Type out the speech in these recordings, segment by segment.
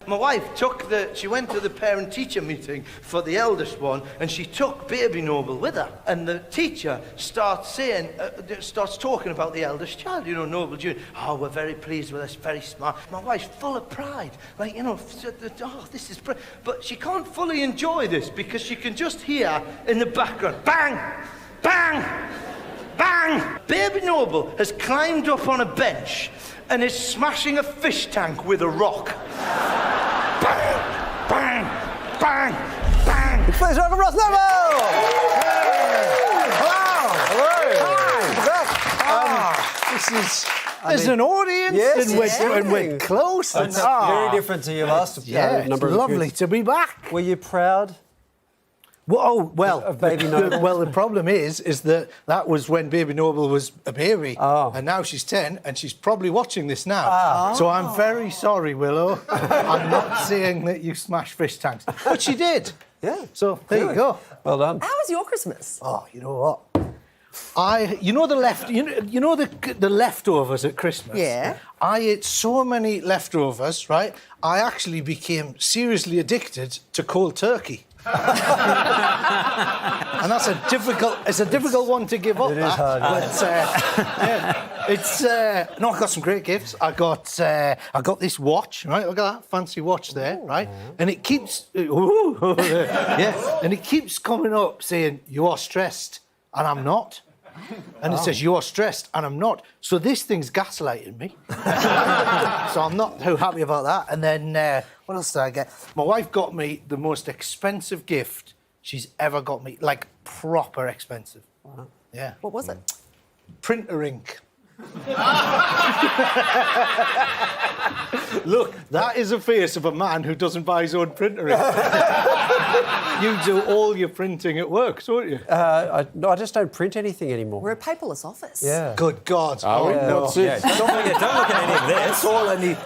My wife she went to the parent-teacher meeting for the eldest one, and she took Baby Noble with her. And the teacher starts talking about the eldest child, Noble Jr. Oh, we're very pleased with this, very smart. My wife's full of pride, this is but she can't fully enjoy this because she can just hear in the background, bang, bang, bang. Baby Noble has climbed up on a bench and is smashing a fish tank with a rock. Bang! Bang! Bang! Bang! Please welcome Ross Noble! Hello! This is an audience, and we're close. It's very different to your last number of lovely to be back. Were you proud? Well, of Baby Noble? The problem is that was when Baby Noble was a baby, and now she's 10, and she's probably watching this now. So I'm very sorry, Willow. I'm not saying that you smashed fish tanks, but she did. Yeah. So there you go. Well done. How was your Christmas? Oh, you know what? The leftovers at Christmas. Yeah. I ate so many leftovers, right? I actually became seriously addicted to cold turkey. And that's a difficult one to give up. It is hard. But I got some great gifts. I got this watch, right? Look at that fancy watch there, right? And it keeps and it keeps coming up saying you are stressed and I'm not. And it says, you're stressed, and I'm not. So this thing's gaslighting me. So I'm not too happy about that. And then, what else did I get? My wife got me the most expensive gift she's ever got me. Like, proper expensive. Wow. Yeah. What was it? Printer ink. Look, that is the face of a man who doesn't buy his own printer ink. You do all your printing at work, don't you? No, I just don't print anything anymore. We're a paperless office. Yeah. Good God. Oh, no. Don't look at any of this. That's all I need.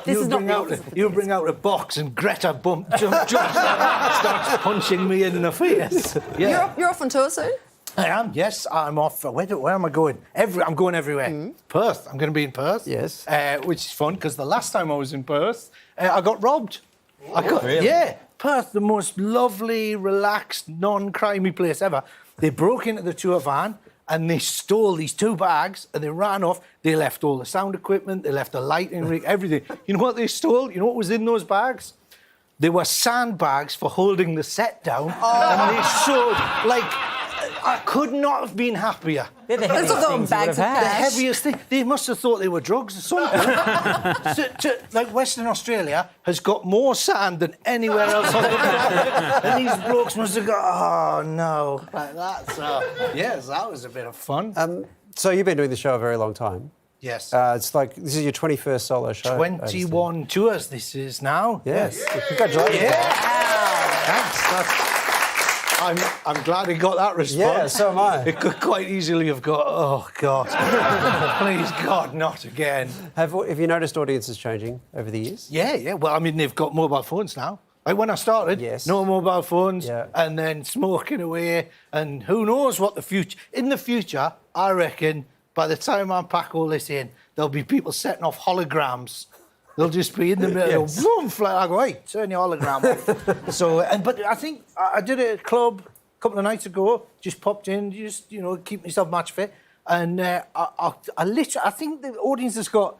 You bring out a box and Greta starts punching me in the face. Yeah. You're off on tour soon? I am, yes. I'm off. Where am I going? I'm going everywhere. Perth. I'm going to be in Perth. Yes. Which is fun, because the last time I was in Perth, I got robbed. Really? Yeah. Perth, the most lovely, relaxed, non-crimey place ever. They broke into the tour van and they stole these 2 bags and they ran off. They left all the sound equipment, they left the lighting rig, everything. You know what they stole? You know what was in those bags? They were sandbags for holding the set down. And they showed, I could not have been happier. Let's not go on bags of cash. The heaviest thing. They must have thought they were drugs or something. Like Western Australia has got more sand than anywhere else on the planet. And these blokes must have got, oh no, like that. So, yes, that was a bit of fun. So you've been doing the show a very long time. Yes. It's like, this is your 21st solo show. 21 tours this is now. Yes. Congratulations. Yeah. Thanks. I'm glad he got that response. Yeah, so am I. It could quite easily have got, oh, God. Please, God, not again. Have you noticed audiences changing over the years? Yeah. Well, I mean, they've got mobile phones now. Like when I started, no mobile phones, and then smoking away, and who knows what the future... In the future, I reckon, by the time I pack all this in, there'll be people setting off holograms. They'll just be in the middle, boom, I go, hey, turn your hologram off. But I think I did it at a club a couple of nights ago, just popped in, keep myself match fit. And I think the audience has got,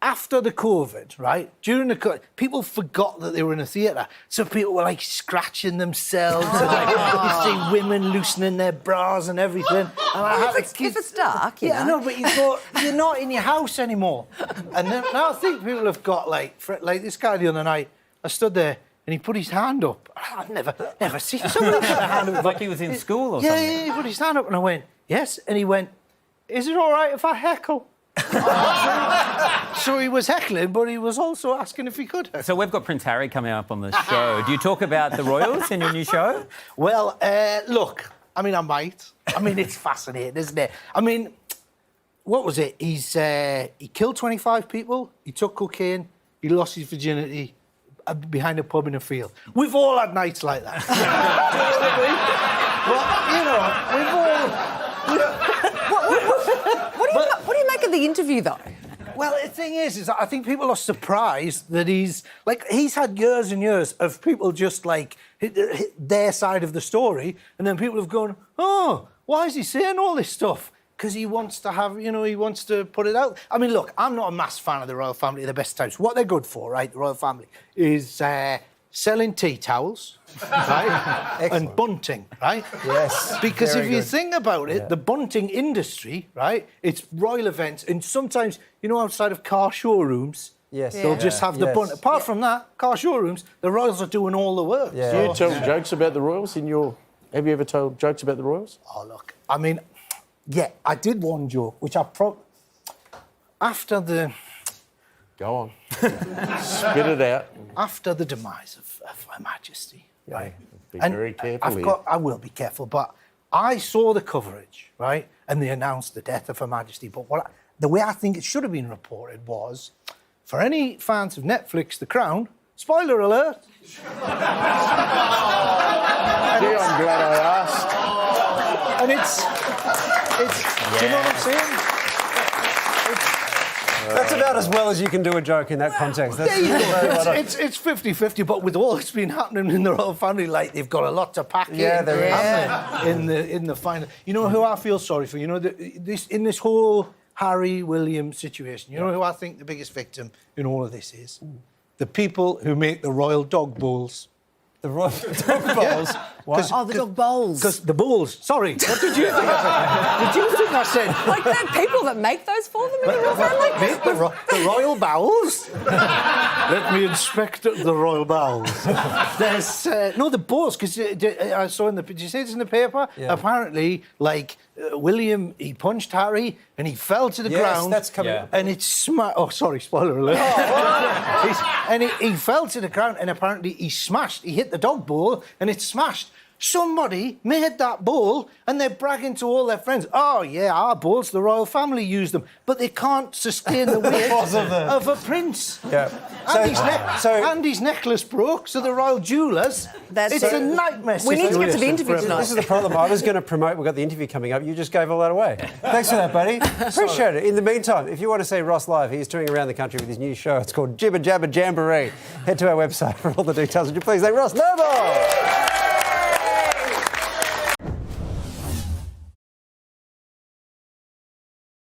after the COVID, right? During the COVID, people forgot that they were in a theatre. So people were, scratching themselves. And, you see women loosening their bras and everything. And if it's dark, I know, but you thought, you're not in your house anymore. And then, now I think people have got, like this guy the other night, I stood there and he put his hand up. I've never seen someone put their hand up. Like he was in school or something? Yeah, he put his hand up and I went, yes. And he went, is it all right if I heckle? So he was heckling, but he was also asking if he could. So we've got Prince Harry coming up on the show. Do you talk about the royals in your new show? Well, look, I mean, I might. I mean, it's fascinating, isn't it? I mean, what was it? He killed 25 people, he took cocaine, he lost his virginity behind a pub in a field. We've all had nights like that. But, we've all... What do you make of the interview, though? Well, the thing is that I think people are surprised that he's had years and years of people just like hit their side of the story, and then people have gone, oh, why is he saying all this stuff? Because he wants to have, he wants to put it out. I mean, look, I'm not a massive fan of the royal family at the best times. What they're good for, right, the royal family, is selling tea towels, right? And bunting, right? Yes. Because if you think about it, the bunting industry, right, it's royal events, and sometimes, outside of car showrooms, yes. they'll just have the bunt. Apart from that, car showrooms, the royals are doing all the work. Yeah. Do you tell jokes about the royals in your... Have you ever told jokes about the royals? Oh, look, I mean, yeah, I did one joke, which after the... Go on. Spit it out. After the demise of Her Majesty, right? Be very careful here. I will be careful, but I saw the coverage, right? And they announced the death of Her Majesty. But the way I think it should have been reported was, for any fans of Netflix, The Crown, spoiler alert. Gee, I'm glad I asked. And it's do you know what I'm saying? That's about as well as you can do a joke in that context. That's It's 50-50, but with all that's been happening in the royal family, like they've got a lot to pack in the final. You know who I feel sorry for? In this whole Harry William situation. You know who I think the biggest victim in all of this is? The people who make the royal dog bowls. the royal dog bowls. Oh, the dog bowls. Because the bowls. Sorry, what did you think I said? Did you think I said? Like, there are people that make those for them in the royal family? Make the royal bowls? Let me inspect the royal bowls. There's no, the bowls, because I saw did you see this in the paper? Yeah. Apparently, like, William, he punched Harry and he fell to the ground. That's coming. Yeah. And it's oh, sorry, spoiler alert. And he fell to the ground and apparently he hit the dog bowl and it smashed. Somebody made that bowl and they're bragging to all their friends, oh, yeah, our bowls, the royal family used them, but they can't sustain the weight of a prince. Yeah. And his necklace broke, so the royal jewellers, it's a nightmare. We need to get to the interview situation. tonight. This is the problem. I was going to promote. We've got the interview coming up. You just gave all that away. Thanks for that, buddy. Appreciate it. In the meantime, if you want to see Ross live, he's touring around the country with his new show. It's called Jibber Jabber Jamboree. Head to our website for all the details. Would you please thank Ross Noble?